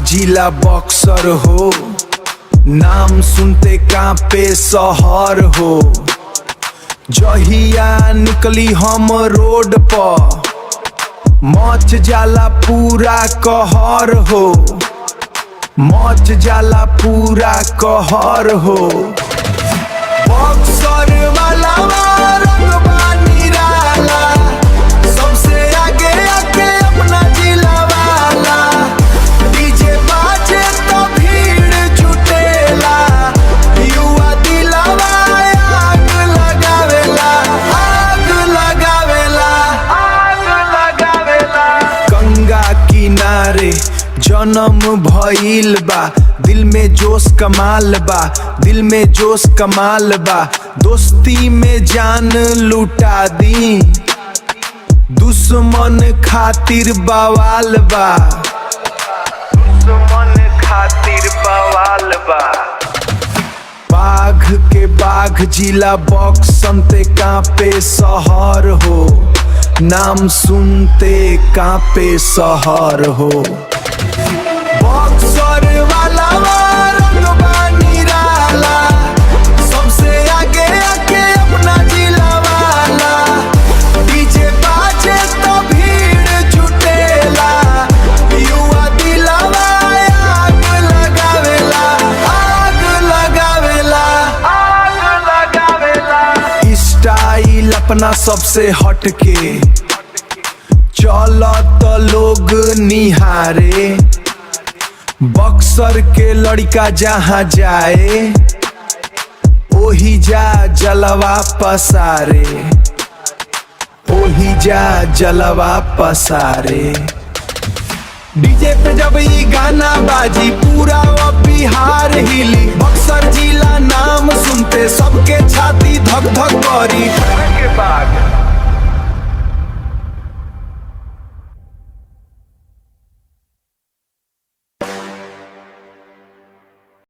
जिला बक्सर हो, नाम सुनते कांपे शहर हो। जहिया निकली हम रोड पर मच जाला पूरा कहर हो, मच जाला पूरा कहर हो। बक्सर वाला रंगबा निराला, सबसे आगे आके अपना जिला वाला। डीजे बाजे तो भीड़ जुटेला, युवा दिलवा आग लगावेला, आग लगावेला, आग लगावेला। गंगा किनारे जन्म भइल बा, दिल में जोश कमाल बा, दिल में जोश कमाल बा। दोस्ती में जान लुटा दी, दुश्मन खातिर बवाल बा, दुश्मन खातिर बवाल बा। बाघ के बाघ जिला बक्सर कांपे शहर हो, नाम सुनते कांपे शहर हो। बक्सर वाला रंगबा निराला, सबसे आगे आके अपना जिला वाला। डीजे बाजे तो भीड़ जुटेला, युवा दिलवा आग लगावेला, आग लगावेला, आग लगावेला। स्टाइल अपना सबसे हटके चलत लोग निहारे। बक्सर के लड़का जहाँ जाए ओही जा जलवा पसारे, ओही जा जलवा पसारे। डीजे पे जब ये गाना बाजी पूरा वो बिहार हिली। बक्सर जिला नाम सुनते सबके छाती धक धक करी।